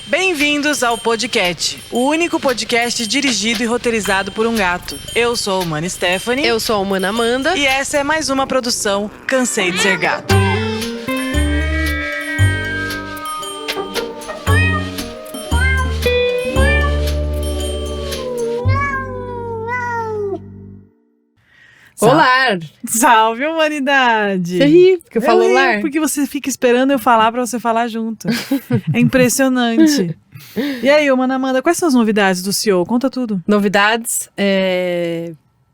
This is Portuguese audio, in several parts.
Bem-vindos ao Podcast, o único podcast dirigido e roteirizado por um gato. Eu sou a humana Stephanie. Eu sou a humana Amanda. E essa é mais uma produção Cansei de Ser Gato. Olá! Salve, humanidade! Você ri porque eu falo olá? Porque você fica esperando eu falar pra você falar junto. É impressionante. E aí, humana Amanda, quais são as novidades do CEO? Conta tudo. Novidades,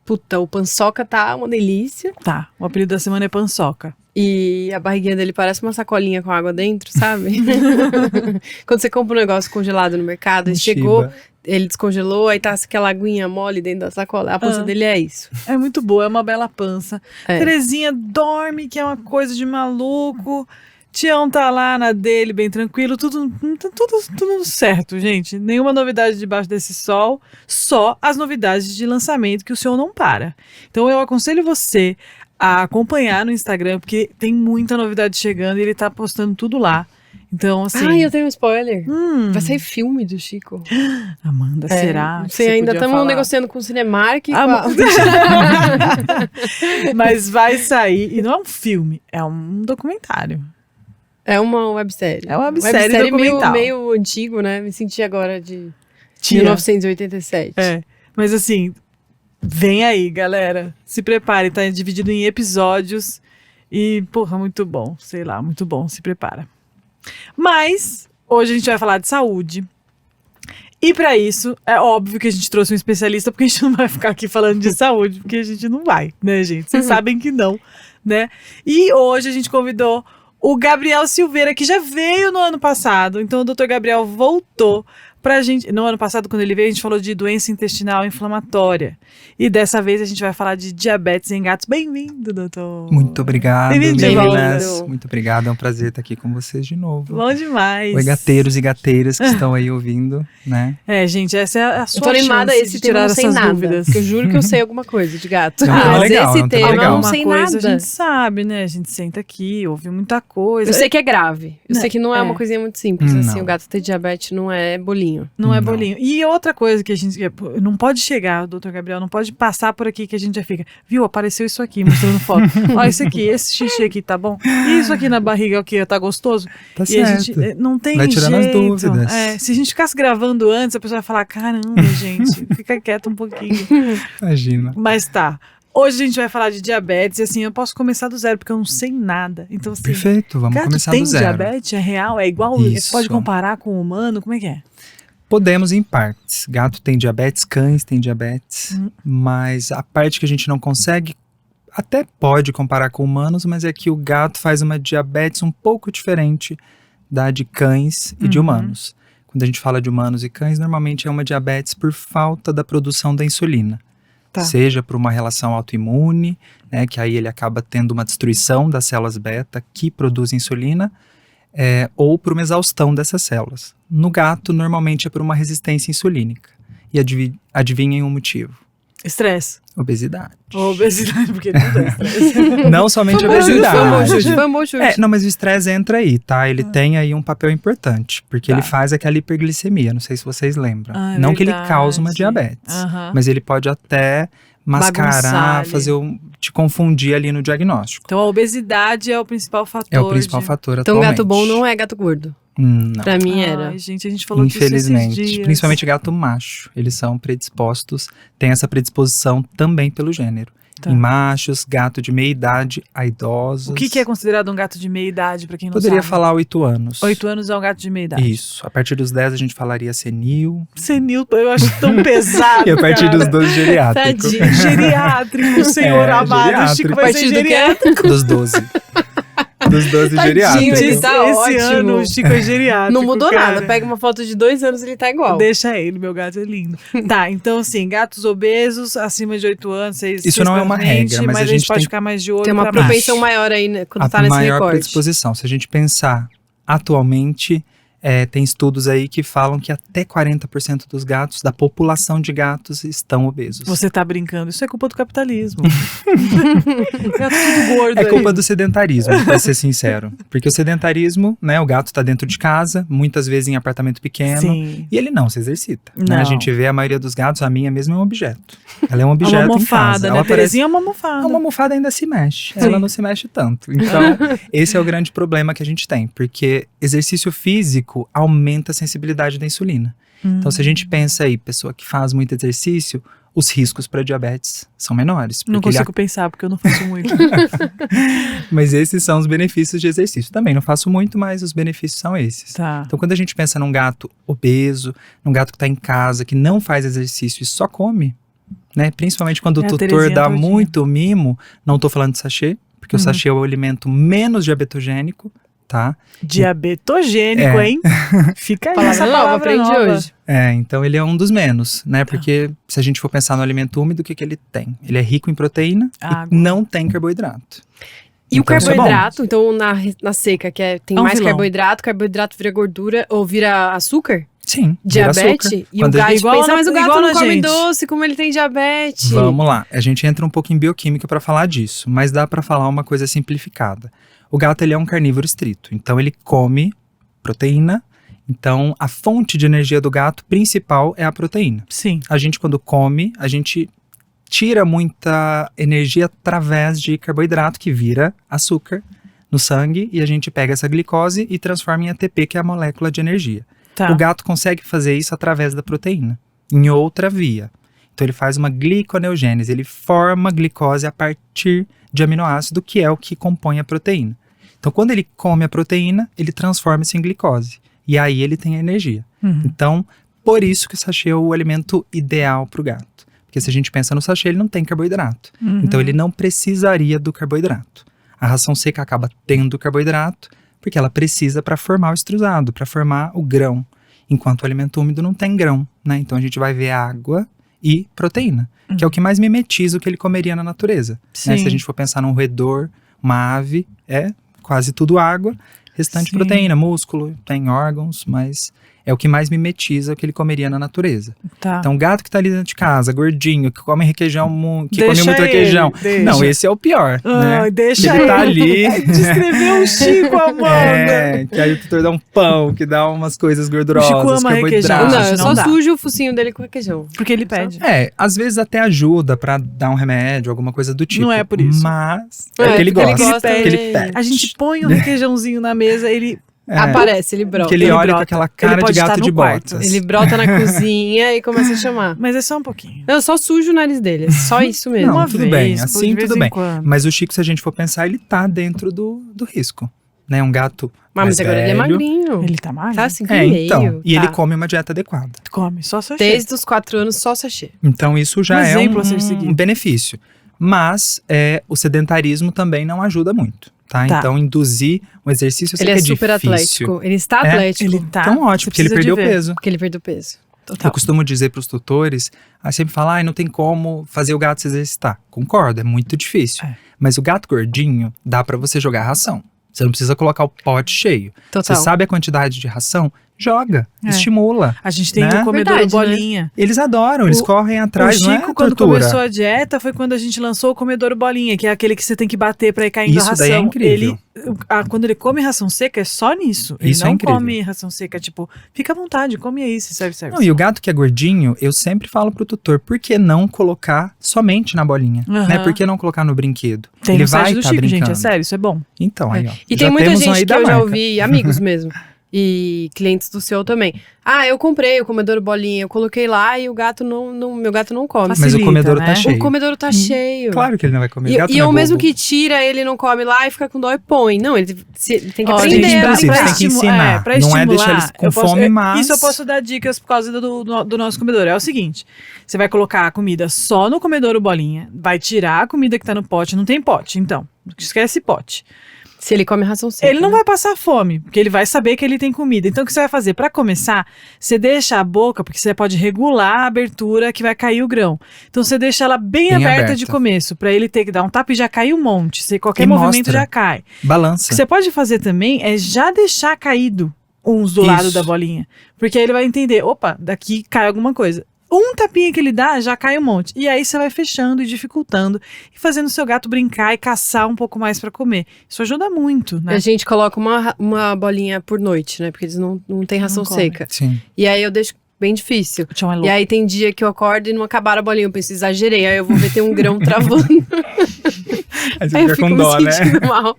Puta, o Pançoca tá uma delícia. Tá, o apelido da semana é Pançoca. E a barriguinha dele parece uma sacolinha com água dentro, sabe? Quando você compra um negócio congelado no mercado, e chegou, ele descongelou, aí tá aquela aguinha mole dentro da sacola. A pança dele é isso. É muito boa, é uma bela pança. É. Terezinha dorme, que é uma coisa de maluco. Tião tá lá na dele, bem tranquilo. Tudo certo, gente. Nenhuma novidade debaixo desse sol. Só as novidades de lançamento que o senhor não para. Então eu aconselho você a acompanhar no Instagram, porque tem muita novidade chegando e ele tá postando tudo lá. Então, assim... Ai, eu tenho um spoiler. Vai sair filme do Chico. Amanda, será? Não sei, ainda estamos negociando com o Cinemark. Mas vai sair. E não é um filme, é um documentário. É uma websérie. É uma websérie documental. Meio antigo, né? Me senti agora de Tia. 1987. É, mas assim... Vem aí, galera. Se prepare, tá dividido em episódios. E, porra, muito bom. Sei lá, muito bom. Se prepara. Mas, hoje a gente vai falar de saúde. E pra isso, é óbvio que a gente trouxe um especialista, porque a gente não vai ficar aqui falando de saúde, porque a gente não vai, né, gente? Vocês sabem que não, né? E hoje a gente convidou o Gabriel Silveira, que já veio no ano passado. Então, o Dr. Gabriel voltou pra gente. No ano passado, quando ele veio, a gente falou de doença intestinal inflamatória. E dessa vez a gente vai falar de diabetes em gatos. Bem-vindo, doutor. Muito obrigado, Bem-vindo. meninas. Muito obrigado, é um prazer estar aqui com vocês de novo. Bom demais. Oi, gateiros e gateiras que estão aí ouvindo, né? É, gente, essa é a sua Eu tô animada chance esse de tema, tirar eu não sei essas nada. dúvidas. Porque eu juro que eu sei alguma coisa de gato. Não, Mas não é legal, esse não tá tema eu legal. não Alguma sei coisa nada. a gente sabe, né? A gente senta aqui, ouve muita coisa. Eu sei que é grave. Eu sei que não é uma coisinha muito simples. Não. Assim, o gato ter diabetes não é bolinho. Não é Não. bolinho. E outra coisa que a gente... Não pode chegar, doutor Gabriel, não pode passar por aqui que a gente já fica... Viu, apareceu isso aqui, mostrando foto. Ó, isso aqui, esse xixi aqui, tá bom? E isso aqui na barriga, o que? Tá gostoso? Tá E certo. a gente não tem Vai tirando jeito. as dúvidas. É, se a gente ficasse gravando antes, a pessoa vai falar, caramba, gente, fica quieto um pouquinho. Imagina. Mas tá. Hoje a gente vai falar de diabetes e assim, eu posso começar do zero, porque eu não sei nada. Então, assim, Perfeito, vamos gato começar tem do zero. diabetes? É real? É igual? Isso. Pode comparar com o humano? Como é que é? Podemos em partes. Gato tem diabetes, cães têm diabetes, mas a parte que a gente não consegue, até pode comparar com humanos, mas é que o gato faz uma diabetes um pouco diferente da de cães e de humanos. Quando a gente fala de humanos e cães, normalmente é uma diabetes por falta da produção da insulina. Tá. Seja por uma relação autoimune, né, que aí ele acaba tendo uma destruição das células beta que produzem insulina, ou por uma exaustão dessas células. No gato, normalmente é por uma resistência insulínica. E adivinhem o motivo? Estresse. Obesidade. Obesidade, porque tudo é estresse. Não somente a Foi obesidade. um bom chute. Não, mas o estresse entra aí, tá? Ele tem aí um papel importante, porque ele faz aquela hiperglicemia, não sei se vocês lembram. Ah, é não que ele verdade. cause uma diabetes, mas ele pode até Bagunçar mascarar, ali. te confundir ali no diagnóstico. Então a obesidade é o principal fator. É o principal fator Então atualmente. gato bom não é gato gordo. Não. Pra mim era. Ai, gente, a gente falou disso esses Infelizmente, dias. principalmente gato macho, eles são predispostos, têm essa predisposição também pelo gênero. Tá. Em machos, gato de meia idade, a idosos. O que é considerado um gato de meia idade, pra quem não Poderia sabe? falar 8 anos. 8 anos é um gato de meia idade. Isso. A partir dos 10 a gente falaria senil. Senil, eu acho tão pesado, E a partir cara. dos 12 geriátrico. Tadinho. Geriátrico, senhor amado. O Chico geriátrico. vai A ser partir do quê? geriátrico. Dos 12. Dos 12 Tadinho, geriátricos. ele tá Esse ótimo. ano o Chico é geriátrico, Não mudou cara. nada. Pega uma foto de 2 anos ele tá igual. Deixa ele, meu gato é lindo. Tá, então assim, gatos obesos acima de 8 anos, 6 Isso não é uma regra, mas a gente pode tem- ficar mais de olho Tem uma pra baixo. propensão maior aí, né, quando tá A nesse maior recorte. predisposição. Se a gente pensar atualmente, Tem estudos aí que falam que até 40% dos gatos, da população de gatos, estão obesos. Você tá brincando, isso é culpa do capitalismo. Gato tudo gordo É culpa aí. do sedentarismo, pra ser sincero. Porque o sedentarismo, né, o gato tá dentro de casa, muitas vezes em apartamento pequeno, Sim. e ele não se exercita. Né? Não. A gente vê a maioria dos gatos, a minha mesmo é um objeto. Ela é um É objeto uma em almofada, casa. né? Ela A Terezinha é uma almofada. Uma almofada ainda se mexe, Sim. ela não se mexe tanto. Então, esse é o grande problema que a gente tem, porque exercício físico aumenta a sensibilidade da insulina. Então, se a gente pensa aí, pessoa que faz muito exercício, os riscos para diabetes são menores. Não porque ele consigo pensar, porque eu não faço muito. Mas esses são os benefícios de exercício. Também não faço muito, mas os benefícios são esses. Tá. Então, quando a gente pensa num gato obeso, num gato que está em casa, que não faz exercício e só come, né? Principalmente quando É o a tutor Terezinha dá todinha. muito mimo, não tô falando de sachê, porque o Uhum. sachê é o alimento menos diabetogênico, tá? Diabetogênico, hein? Fica aí essa Palavra nova, palavra aprendi nova. hoje. Então ele é um dos menos, né? Porque se a gente for pensar no alimento úmido, o que ele tem? Ele é rico em proteína Água. e não tem carboidrato. E o Então, isso é bom. carboidrato, então na seca, tem É um mais vilão. carboidrato vira gordura ou vira açúcar? Sim, vira Diabetes? açúcar. E Quando o a gato gente- Igual pensa, na- mas o gato igual não na come gente. doce, como ele tem diabetes? Vamos lá, a gente entra um pouco em bioquímica para falar disso, mas dá para falar uma coisa simplificada. O gato ele é um carnívoro estrito, então ele come proteína. Então a fonte de energia do gato principal é a proteína. Sim. A gente quando come, a gente tira muita energia através de carboidrato que vira açúcar no sangue e a gente pega essa glicose e transforma em ATP, que é a molécula de energia. Tá. O gato consegue fazer isso através da proteína, em outra via. Então ele faz uma gliconeogênese, ele forma glicose a partir de aminoácido, que é o que compõe a proteína. Então quando ele come a proteína, ele transforma isso em glicose. E aí ele tem a energia. Uhum. Então, por isso que o sachê é o alimento ideal para o gato. Porque se a gente pensa no sachê, ele não tem carboidrato. Uhum. Então ele não precisaria do carboidrato. A ração seca acaba tendo carboidrato, porque ela precisa para formar o extrusado, para formar o grão. Enquanto o alimento úmido não tem grão, né? Então a gente vai ver água e proteína, que é o que mais mimetiza o que ele comeria na natureza. Né? Sim. Se a gente for pensar num roedor, uma ave, é quase tudo água, restante Sim. proteína, músculo, tem órgãos, mas é o que mais mimetiza o que ele comeria na natureza. Tá. Então, gato que tá ali dentro de casa, gordinho, que come requeijão, que come Deixa muito ele, requeijão. deixa. Não, esse é o pior, né? Ai, deixa Ele tá ele. ali. Descreveu o Chico, Amanda. Que aí o tutor dá um pão, que dá umas coisas O gordurosas, Chico ama requeijão. carboidratos. Não, Acho eu que só não dá. sujo o focinho dele com requeijão. Porque ele pede. Às vezes até ajuda pra dar um remédio, alguma coisa do tipo. Não é por isso. Mas é o que ele porque gosta. ele que ele também. pede. A gente põe um requeijãozinho na mesa, ele Aparece, ele brota. Porque ele Ele olha brota. com aquela Ele cara de pode estar gato no de quarto. botas. Ele brota na cozinha e começa a chamar. Mas é só um pouquinho. Eu só sujo o nariz dele, é só isso mesmo. Não, Uma tudo vez, bem, de assim vez tudo em bem. quando. Mas o Chico, se a gente for pensar, ele tá dentro do risco. Né? Um gato Mas mais agora ele é velho. magrinho. Ele tá magro? Tá 5,5. Então, e ele tá. come uma dieta adequada. Come, só sachê. Desde os 4 anos, só sachê. Então isso já Um é exemplo a ser seguido. um benefício. Mas o sedentarismo também não ajuda muito, tá? Tá. Então induzir um exercício eu sei Ele é que super difícil. atlético. Ele está É, atlético. Ele tá. Então ótimo, porque ele Você precisa perdeu de ver. peso. Porque ele perdeu peso. Total. Eu costumo dizer para os tutores, sempre falar, não tem como fazer o gato se exercitar. Concordo, é muito difícil. É. Mas o gato gordinho, dá para você jogar ração. Você não precisa colocar o pote cheio. Total. Você sabe a quantidade de ração? Joga, É. estimula. A gente tem Né? o comedor Verdade, bolinha. Eles adoram, eles correm atrás, o não é Chico, quando tortura. começou a dieta, foi quando a gente lançou o comedouro bolinha, que é aquele que você tem que bater pra ir caindo a Isso ração. daí é incrível. Quando ele come ração seca, é só nisso. Ele Isso é não incrível. come ração seca, tipo, fica à vontade, come aí, se serve. Não, e o gato que é gordinho, eu sempre falo pro tutor, por que não colocar somente na bolinha? Aham. Né? Por que não colocar no brinquedo? Tem Ele no vai site do tá Chico, brincando. gente, é sério, isso é bom. Então, aí, ó. E já tem muita temos um aí gente que da eu já marca. ouvi, amigos mesmo, e clientes do seu também. Ah, eu comprei o comedouro bolinha, eu coloquei lá e o gato meu gato não come. Mas o Facilita, comedouro né? tá cheio. O comedouro tá cheio. Claro que ele não vai comer. E, gato e não eu é mesmo bobo. que tira, ele não come lá e fica com dó e põe. Não, ele tem que Ó, aprender. gente, né? precisa, tem que ensinar. pra Não é estimular, deixar eles com eu posso- fome, mas- Isso eu posso dar dicas por causa do nosso comedor. É o seguinte, você vai colocar a comida só no comedouro bolinha, vai tirar a comida que tá no pote, não tem pote, então, esquece pote. Se ele come ração seca. Ele não né? vai passar fome, porque ele vai saber que ele tem comida. Então, o que você vai fazer? Para começar, você deixa a boca, porque você pode regular a abertura que vai cair o grão. Então, você deixa ela bem aberta de começo, para ele ter que dar um tapa e já cair um monte. Se qualquer E movimento mostra. já cai. O Balança. que você pode fazer também é já deixar caído uns do lado Isso. da bolinha. Porque aí ele vai entender, opa, daqui cai alguma coisa. Um tapinha que ele dá, já cai um monte. E aí você vai fechando e dificultando e fazendo o seu gato brincar e caçar um pouco mais pra comer. Isso ajuda muito, né? A gente coloca uma bolinha por noite, né? Porque eles não têm ração Não comem. seca. Sim. E aí eu deixo bem difícil. O Tchau é louco. E aí tem dia que eu acordo e não acabaram a bolinha. Eu penso, exagerei. Aí eu vou ver tem um grão travando. Aí você Aí eu fica fico com me dó, né? sentindo mal.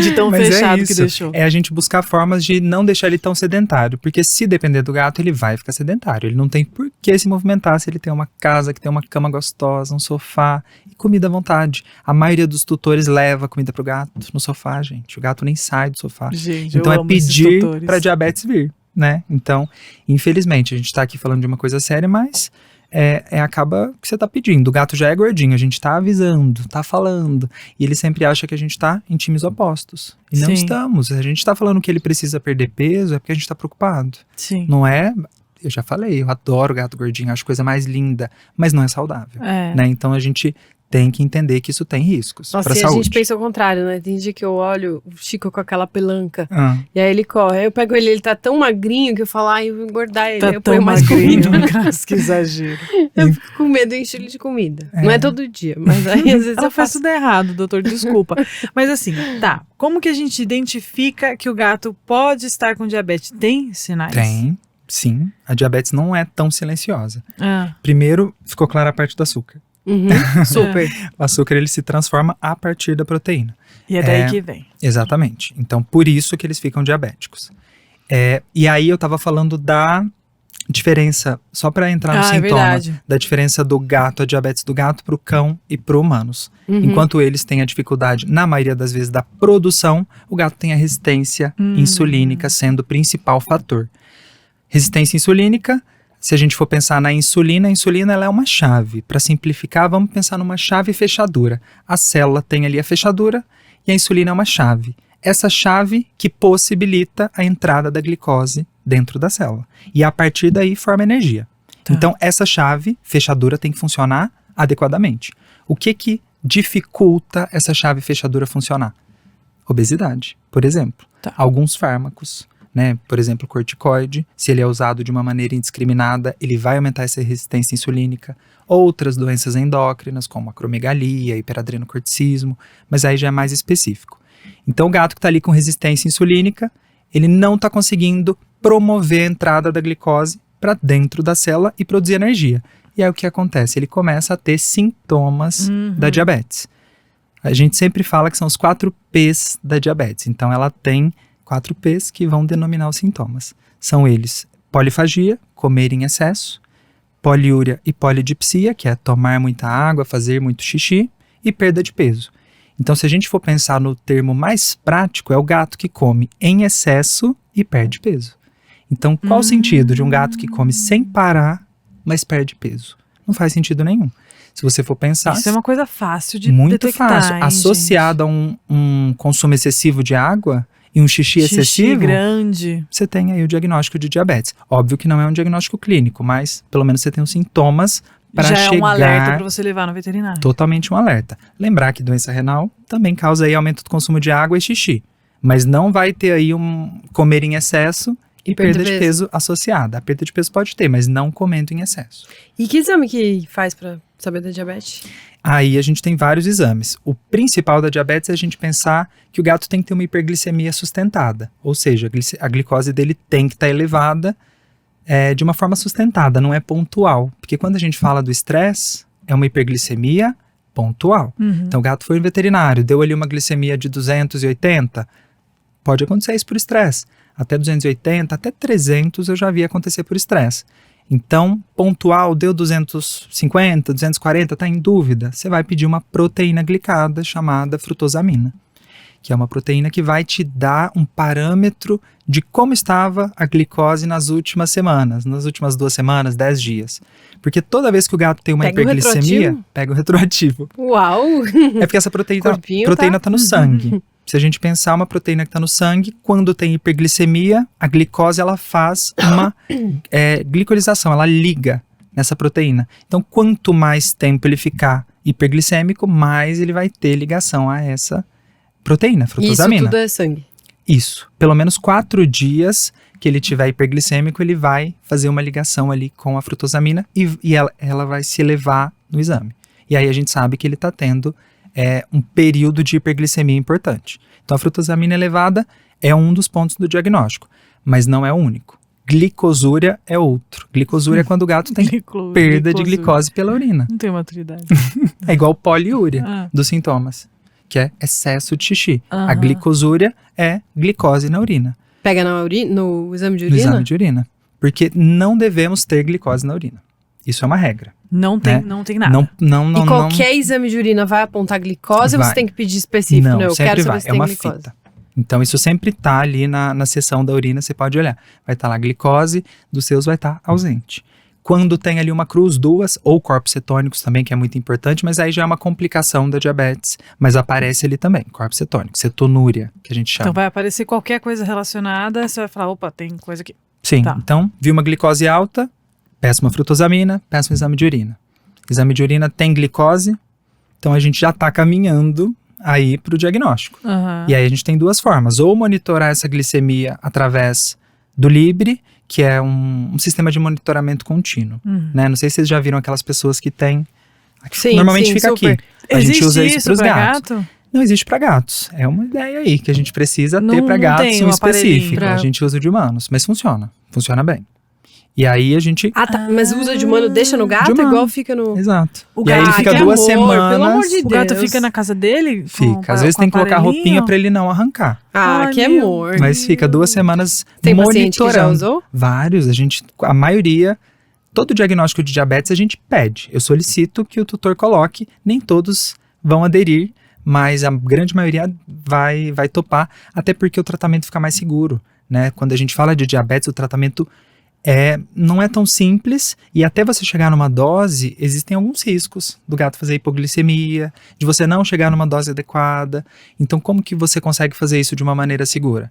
De tão Mas fechado é que isso. deixou. É a gente buscar formas de não deixar ele tão sedentário. Porque se depender do gato, ele vai ficar sedentário. Ele não tem por que se movimentar se ele tem uma casa que tem uma cama gostosa, um sofá e comida à vontade. A maioria dos tutores leva comida pro gato no sofá, gente. O gato nem sai do sofá. Gente, Então eu é amo esses pedir tutores. pra diabetes vir, né? Então, infelizmente, a gente tá aqui falando de uma coisa séria, mas acaba que você tá pedindo. O gato já é gordinho, a gente tá avisando, tá falando. E ele sempre acha que a gente tá em times opostos. E não Sim. estamos. A gente tá falando que ele precisa perder peso, é porque a gente tá preocupado. Sim. Não é... Eu já falei, eu adoro gato gordinho, acho a coisa mais linda, mas não é saudável, É. né? Então a gente tem que entender que isso tem riscos Nossa, pra e a saúde. gente pensa o contrário, né? Tem dia que eu olho o Chico com aquela pelanca. Ah, E aí ele corre. Aí eu pego ele tá tão magrinho que eu falo, ai, eu vou engordar ele. Tá Aí eu tão ponho mais magrinho. comida. Nossa, que exagero. Eu fico com medo de encher ele de comida. Não é todo dia, mas aí às vezes Ela eu faz faço. tudo errado, doutor, desculpa. Mas assim, tá. Como que a gente identifica que o gato pode estar com diabetes? Tem sinais? tem, sim. A diabetes não é tão silenciosa. Ah, Primeiro, ficou clara a parte do açúcar. Uhum, super. O açúcar, ele se transforma a partir da proteína. e é daí É. que vem. Exatamente. Então, por isso que eles ficam diabéticos. E aí, eu tava falando da diferença, só para entrar no É sintoma, verdade. da diferença do gato, a diabetes do gato pro cão e pro humanos. Uhum. Enquanto eles têm a dificuldade, na maioria das vezes, da produção, o gato tem a resistência insulínica sendo o principal fator. Resistência insulínica, se a gente for pensar na insulina, a insulina ela é uma chave. Para simplificar, vamos pensar numa chave fechadura. A célula tem ali a fechadura e a insulina é uma chave. Essa chave que possibilita a entrada da glicose dentro da célula. E a partir daí forma energia. Tá. Então, essa chave fechadura tem que funcionar adequadamente. O que dificulta essa chave fechadura funcionar? Obesidade, por exemplo. Tá. Alguns fármacos, né? Por exemplo, o corticoide, se ele é usado de uma maneira indiscriminada, ele vai aumentar essa resistência insulínica. Outras doenças endócrinas, como acromegalia, hiperadrenocorticismo, mas aí já é mais específico. Então, o gato que está ali com resistência insulínica, ele não está conseguindo promover a entrada da glicose para dentro da célula e produzir energia. E aí o que acontece? Ele começa a ter sintomas da diabetes. A gente sempre fala que são os 4 P's da diabetes. Então, ela tem 4 P's que vão denominar os sintomas. São eles: polifagia, comer em excesso; poliúria e polidipsia, que é tomar muita água, fazer muito xixi; e perda de peso. Então, se a gente for pensar no termo mais prático, é o gato que come em excesso e perde peso. Então, qual o sentido de um gato que come sem parar, mas perde peso? Não faz sentido nenhum. Se você for pensar, Isso é uma coisa fácil de muito detectar, fácil. hein, Associado a um consumo excessivo de água e um xixi gente? Xixi excessivo, grande. você tem aí o diagnóstico de diabetes. Óbvio que não é um diagnóstico clínico, mas pelo menos você tem os sintomas para Já chegar... é um alerta para você levar no veterinário. Totalmente um alerta. Lembrar que doença renal também causa aí aumento do consumo de água e xixi. Mas não vai ter aí um comer em excesso e perda de peso associada. A perda de peso pode ter, mas não comendo em excesso. E que exame que faz pra saber da diabetes? Aí a gente tem vários exames. O principal da diabetes é a gente pensar que o gato tem que ter uma hiperglicemia sustentada. Ou seja, a glicose dele tem que estar elevada de uma forma sustentada, não é pontual. Porque quando a gente fala do estresse, é uma hiperglicemia pontual. Então o gato foi no veterinário, deu ali uma glicemia de 280, pode acontecer isso por estresse. Até 280, até 300 eu já vi acontecer por estresse. Então, pontual, deu 250, 240, tá em dúvida, você vai pedir uma proteína glicada chamada frutosamina, que é uma proteína que vai te dar um parâmetro de como estava a glicose nas últimas semanas, nas últimas 2 semanas, 10 dias. Porque toda vez que o gato tem uma Pega o hiperglicemia, retroativo? pega o retroativo. Uau! É porque essa proteína Corpinho tá no sangue. Se a gente pensar uma proteína que está no sangue, quando tem hiperglicemia, a glicose ela faz uma glicolização, ela liga nessa proteína. Então, quanto mais tempo ele ficar hiperglicêmico, mais ele vai ter ligação a essa proteína, Isso frutosamina. tudo é sangue. Isso. Pelo menos 4 dias que ele tiver hiperglicêmico, ele vai fazer uma ligação ali com a frutosamina e ela vai se elevar no exame. E aí a gente sabe que ele está tendo um período de hiperglicemia importante. Então a frutosamina elevada é um dos pontos do diagnóstico, mas não é o único. Glicosúria é outro. Glicosúria é quando o gato tem perda de glicose pela urina. Não tem maturidade. É igual poliúria dos sintomas, que é excesso de xixi. Aham. A glicosúria é glicose na urina. Pega no exame de No urina? exame de urina. Porque não devemos ter glicose na urina. Isso é uma regra. Não tem, Né? não tem nada. Não, E qualquer exame de urina vai apontar glicose ou Vai. você tem que pedir específico? Não, Eu sempre quero saber vai. se É tem uma glicose. fita. Então, isso sempre tá ali na seção da urina, você pode olhar. Vai estar lá glicose, dos seus vai estar ausente. Quando tem ali uma cruz, duas, ou corpos cetônicos também, que é muito importante, mas aí já é uma complicação da diabetes. Mas aparece ali também, corpos cetônicos, cetonúria, que a gente chama. Então vai aparecer qualquer coisa relacionada, você vai falar, opa, tem coisa aqui. Sim, Tá. então, viu uma glicose alta, peça uma frutosamina, peça um exame de urina. Exame de urina tem glicose, então a gente já está caminhando aí para o diagnóstico. Aham. E aí a gente tem duas formas, ou monitorar essa glicemia através do Libre, que é um sistema de monitoramento contínuo, né? Não sei se vocês já viram aquelas pessoas que têm... Sim, normalmente sim, fica super. aqui. A gente Existe usa isso para os pra gatos. gato? Não existe para gatos. É uma ideia aí que a gente precisa Não- ter para não gatos tem um um aparelhinho específico. pra- A gente usa o de humanos, mas funciona. Funciona bem. E aí a gente... Ah, tá. Mas usa de humano, deixa no gato De humano. igual fica no... Exato. O E aí ele gato, fica que 2 amor, semanas... pelo amor de O gato Deus. fica na casa dele? Fica. Às vezes tem que colocar roupinha para ele não arrancar. Ah, que Ai, meu amor. Mas fica 2 semanas Tem paciente que já monitorando. usou? Vários. A maioria... Todo diagnóstico de diabetes a gente pede. Eu solicito que o tutor coloque. Nem todos vão aderir, mas a grande maioria vai topar, até porque o tratamento fica mais seguro, né? Quando a gente fala de diabetes, o tratamento não é tão simples, e até você chegar numa dose, existem alguns riscos do gato fazer hipoglicemia, de você não chegar numa dose adequada. Então, como que você consegue fazer isso de uma maneira segura?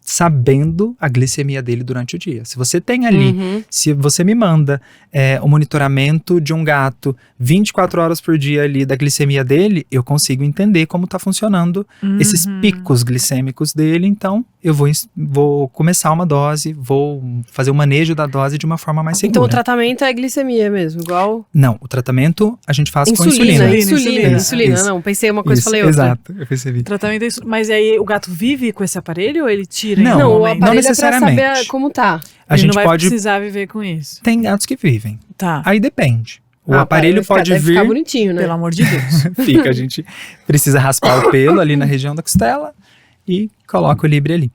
Sabendo a glicemia dele durante o dia. Se você tem ali, se você me manda o monitoramento de um gato 24 horas por dia ali da glicemia dele, eu consigo entender como está funcionando esses picos glicêmicos dele. Então, eu vou começar uma dose, vou fazer o manejo da dose de uma forma mais segura. Então o tratamento é glicemia mesmo, igual... Não, o tratamento a gente faz com Insulina. insulina. Insulina. Não, pensei uma coisa e Isso, falei outra. exato, eu percebi. Tratamento é isso. Mas aí o gato vive com esse aparelho ou ele tira em Não, algum Não, o momento? aparelho necessariamente. é pra saber como tá. A Ele gente não vai pode... precisar viver com isso. Tem gatos que vivem. Tá. Aí depende. O Ah, aparelho vai ficar- pode deve vir... ficar bonitinho, né? Pelo amor de Deus. Fica, a gente precisa raspar o pelo ali na região da costela e coloca o Libre ali.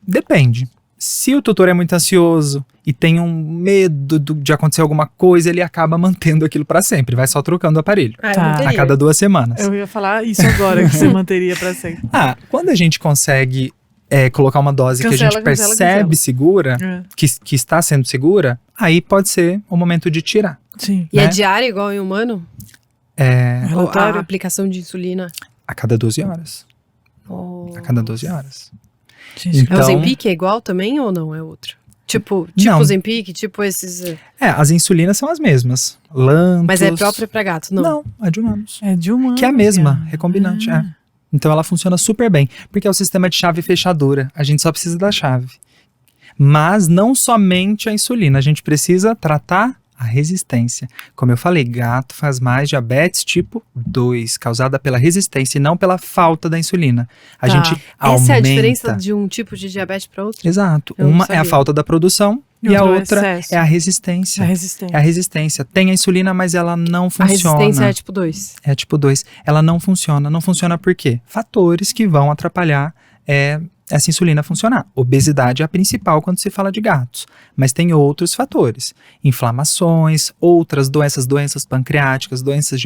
Depende. Se o tutor é muito ansioso e tem um medo de acontecer alguma coisa, ele acaba mantendo aquilo para sempre, vai só trocando o aparelho. Ah, eu Tá. não teria. A cada 2 semanas. Eu ia falar isso agora, que você manteria pra sempre. Quando a gente consegue colocar uma dose que a Cancela, gente cancela, percebe cancela. segura, É. que está sendo segura, aí pode ser o momento de tirar. Sim. E é né? diário igual em humano? Ou a Relatório? aplicação de insulina? A cada 12 horas. Oh. A cada 12 horas. Gente, É o Então- Zempic é igual também ou não? É outro? Tipo Não. o Zempic, tipo esses... As insulinas são as mesmas. Lantus. Mas é própria pra gato, não? Não, a de humanos. é de humano. Que é a mesma, cara. recombinante, Então ela funciona super bem, porque é o sistema de chave e fechadura. A gente só precisa da chave. Mas não somente a insulina, a gente precisa tratar a resistência. Como eu falei, gato faz mais diabetes tipo 2, causada pela resistência e não pela falta da insulina. A Tá. gente aumenta... Essa é a diferença de um tipo de diabetes para outro? Exato. Eu não Uma é a sabia. falta da produção E e a outro é outra excesso. é a resistência. A resistência. É a resistência. Tem a insulina, mas ela não A funciona. resistência é tipo 2. É tipo 2. Ela não funciona. Não funciona por quê? Fatores que vão atrapalhar essa insulina funcionar. Obesidade é a principal quando se fala de gatos. Mas tem outros fatores. Inflamações, outras doenças pancreáticas, doenças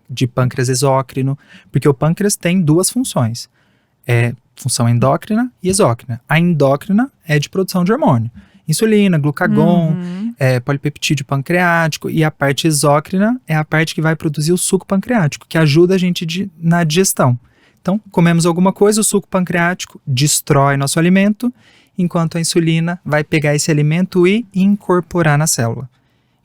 de pâncreas exócrino. Porque o pâncreas tem 2 funções. Função endócrina e exócrina. A endócrina é de produção de hormônio. Insulina, glucagon, polipeptídeo pancreático, e a parte exócrina é a parte que vai produzir o suco pancreático, que ajuda a gente na digestão. Então, comemos alguma coisa, o suco pancreático destrói nosso alimento, enquanto a insulina vai pegar esse alimento e incorporar na célula.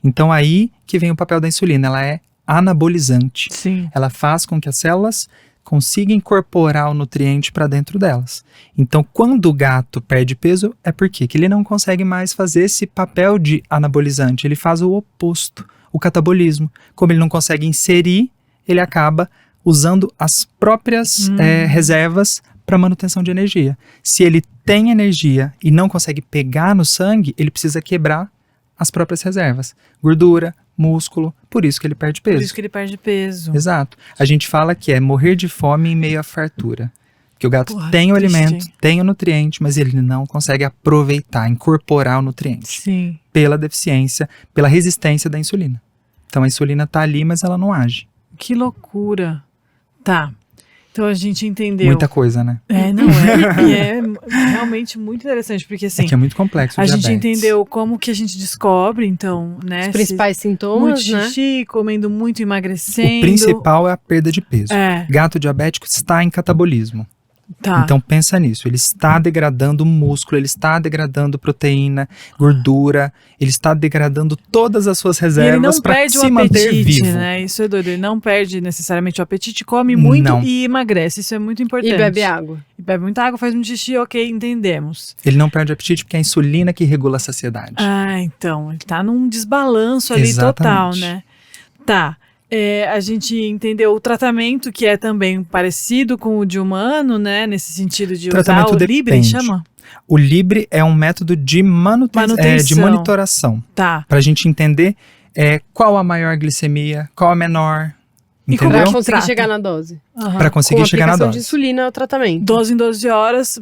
Então, aí que vem o papel da insulina, ela é anabolizante. Sim. Ela faz com que as células consiga incorporar o nutriente para dentro delas. Então, quando o gato perde peso, é porque que ele não consegue mais fazer esse papel de anabolizante. Ele faz o oposto, o catabolismo. Como ele não consegue inserir, ele acaba usando as próprias reservas para manutenção de energia. Se ele tem energia e não consegue pegar no sangue, ele precisa quebrar as próprias reservas. Gordura, músculo, por isso que ele perde peso. Por isso que ele perde peso. Exato. A gente fala que é morrer de fome em meio à fartura. Que o gato tem o alimento, tem o nutriente, mas ele não consegue aproveitar, incorporar o nutriente. Sim. Pela deficiência, pela resistência da insulina. Então a insulina tá ali, mas ela não age. Que loucura. Tá. Então a gente entendeu. Muita coisa, né? E é realmente muito interessante, porque assim, É que é muito complexo o a diabetes. gente entendeu como que a gente descobre, então, né? Os principais sintomas, muito né? xixi, comendo muito, emagrecendo. O principal é a perda de peso. É, Gato diabético está em catabolismo. tá. Então pensa nisso, ele está degradando músculo, ele está degradando proteína, gordura, ele está degradando todas as suas E ele reservas não para perde o se manter apetite, vivo. né? Isso é doido. Ele não perde necessariamente o apetite, come muito Não. e emagrece. Isso é muito importante. E bebe água. E bebe muita água, faz muito xixi, ok, entendemos. Ele não perde o apetite porque é a insulina que regula a saciedade. Ah, então, ele tá num desbalanço ali total, Exatamente. né? Tá. A gente entendeu o tratamento, que é também parecido com o de humano, né? Nesse sentido de usar Tratamento o Libre, depende. chama? O Libre é um método de Manutenção. de monitoração, Tá. para a gente entender qual a maior glicemia, qual a menor, E como entendeu? Pra conseguir Trata. chegar na dose. Para conseguir Com chegar na aplicação de dose. insulina é o tratamento. 12 em 12 horas,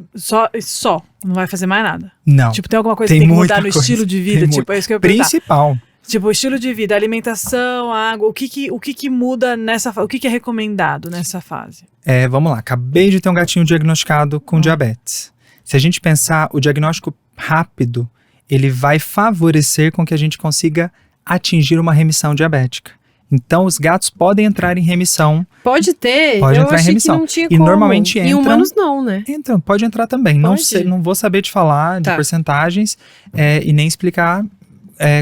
só. Não vai fazer mais nada. Não, Tipo, tem alguma coisa Tem que tem que muita mudar no coisa. estilo de vida? Tem Tipo, muito. é isso que eu ia perguntar. principal. Tipo, o estilo de vida, alimentação, água, o que muda nessa fase? O que é recomendado nessa fase? Vamos lá, acabei de ter um gatinho diagnosticado com diabetes. Se a gente pensar, o diagnóstico rápido, ele vai favorecer com que a gente consiga atingir uma remissão diabética. Então, os gatos podem entrar em remissão. Pode ter. Pode eu entrar em achei remissão. que não tinha E como. normalmente Em entram- humanos não, né? Então, pode entrar também. Não Pode? sei, não vou saber te falar de Tá. porcentagens e nem explicar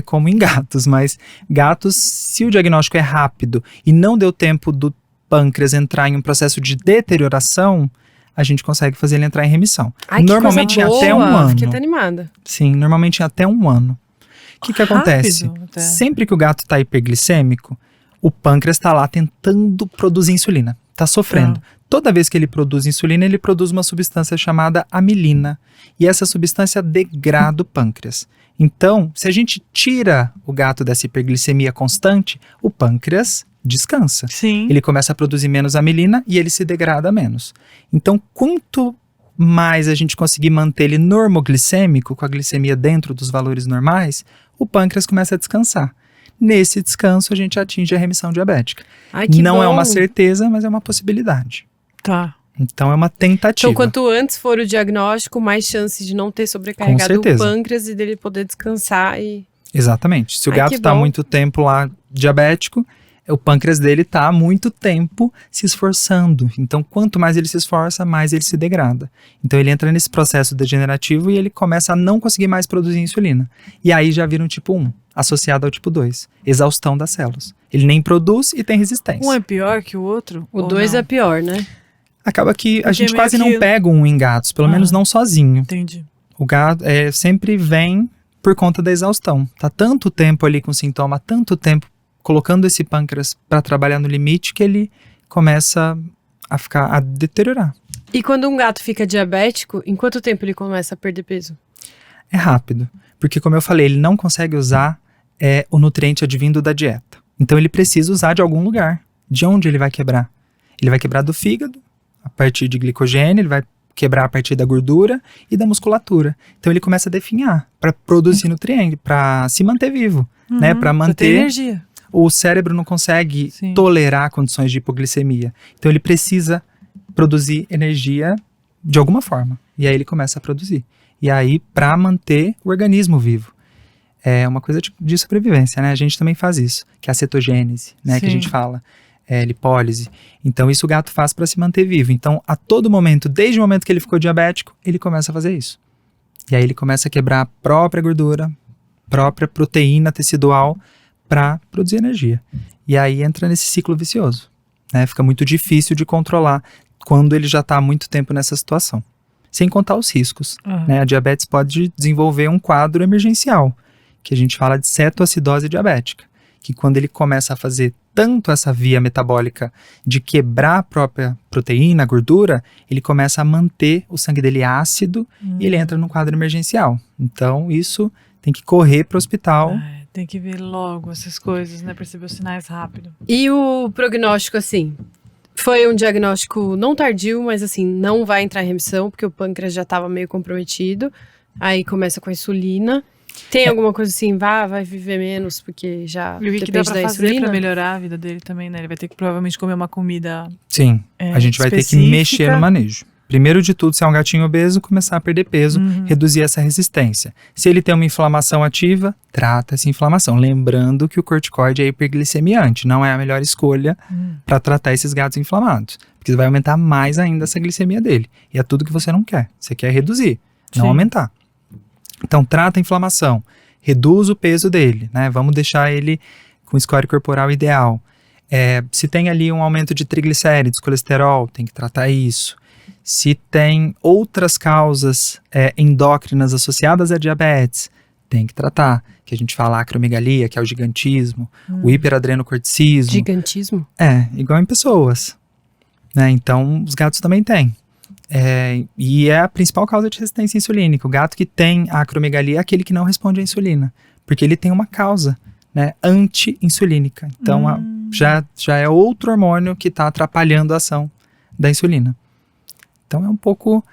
como em gatos, mas gatos, se o diagnóstico é rápido e não deu tempo do pâncreas entrar em um processo de deterioração, a gente consegue fazer ele entrar em remissão. Ai, que Normalmente coisa em até um boa. ano. Fiquei até animada. Sim, normalmente em até um ano. O que acontece? Rápido, até. Sempre que o gato está hiperglicêmico, o pâncreas está lá tentando produzir insulina. Está sofrendo. Toda vez que ele produz insulina, ele produz uma substância chamada amilina. E essa substância degrada o pâncreas. Então, se a gente tira o gato dessa hiperglicemia constante, o pâncreas descansa. Sim. Ele começa a produzir menos amilina e ele se degrada menos. Então, quanto mais a gente conseguir manter ele normoglicêmico, com a glicemia dentro dos valores normais, o pâncreas começa a descansar. Nesse descanso, a gente atinge a remissão diabética. Ai, que Não bom. é uma certeza, mas é uma possibilidade. Tá. Então, é uma tentativa. Então, quanto antes for o diagnóstico, mais chances de não ter sobrecarregado o certeza. pâncreas e dele poder descansar e... Exatamente. Se o Ai, gato que está bom. muito tempo lá diabético, o pâncreas dele está há muito tempo se esforçando. Então, quanto mais ele se esforça, mais ele se degrada. Então, ele entra nesse processo degenerativo e ele começa a não conseguir mais produzir insulina. E aí já vira um tipo 1, associado ao tipo 2, exaustão das células. Ele nem produz e tem resistência. Um é pior que o outro? O ou 2 não? é pior, né? Acaba que a Porque gente meio quase que- não pega um em gatos, pelo menos não sozinho. Entendi. O gato sempre vem por conta da exaustão. Tá tanto tempo ali com sintoma, tanto tempo colocando esse pâncreas para trabalhar no limite que ele começa a deteriorar. E quando um gato fica diabético, em quanto tempo ele começa a perder peso? É rápido, porque como eu falei, ele não consegue usar o nutriente advindo da dieta. Então ele precisa usar de algum lugar. De onde ele vai quebrar? Ele vai quebrar do fígado, a partir de glicogênio, ele vai quebrar a partir da gordura e da musculatura. Então ele começa a definhar para produzir nutriente, para se manter vivo, né? Para Pra ter manter. energia. O cérebro não consegue Sim. tolerar condições de hipoglicemia. Então ele precisa produzir energia de alguma forma. E aí ele começa a produzir. E aí, para manter o organismo vivo. É uma coisa de sobrevivência, né? A gente também faz isso, que é a cetogênese, né? Que a Sim. gente fala, lipólise. Então isso o gato faz para se manter vivo. Então, a todo momento, desde o momento que ele ficou diabético, ele começa a fazer isso. E aí ele começa a quebrar a própria gordura, própria proteína tecidual para produzir energia. E aí entra nesse ciclo vicioso. né? Fica muito difícil de controlar quando ele já está há muito tempo nessa situação. Sem contar os riscos, né? A diabetes pode desenvolver um quadro emergencial, que a gente fala de cetoacidose diabética, que quando ele começa a fazer tanto essa via metabólica de quebrar a própria proteína, a gordura, ele começa a manter o sangue dele ácido e ele entra num quadro emergencial. Então, isso tem que correr para o hospital. Tem que ver logo essas coisas, né? Perceber os sinais rápido. E o prognóstico, assim, foi um diagnóstico não tardio, mas assim, não vai entrar em remissão, porque o pâncreas já estava meio comprometido. Aí começa com a insulina. Tem alguma coisa assim, vai viver menos, porque já E o que dá pra fazer pra melhorar a vida dele também, né? Ele vai ter que provavelmente comer uma comida Sim, a gente vai ter que mexer no manejo. Primeiro de tudo, se é um gatinho obeso, começar a perder peso, reduzir essa resistência. Se ele tem uma inflamação ativa, trata essa inflamação. Lembrando que o corticoide é hiperglicemiante, não é a melhor escolha para tratar esses gatos inflamados. Porque vai aumentar mais ainda essa glicemia dele. E é tudo que você não quer. Você quer reduzir, não aumentar. Então, trata a inflamação, reduz o peso dele, né? Vamos deixar ele com score corporal ideal. Se tem ali um aumento de triglicéridos, colesterol, tem que tratar isso. Se tem outras causas endócrinas associadas à diabetes, tem que tratar. Que a gente fala acromegalia, que é o gigantismo, o hiperadrenocorticismo. Gigantismo? Igual em pessoas, né? Então, os gatos também têm. E é a principal causa de resistência insulínica. O gato que tem a acromegalia é aquele que não responde à insulina, porque ele tem uma causa, né, anti-insulínica. Então, já é outro hormônio que está atrapalhando a ação da insulina. Então, é um pouco...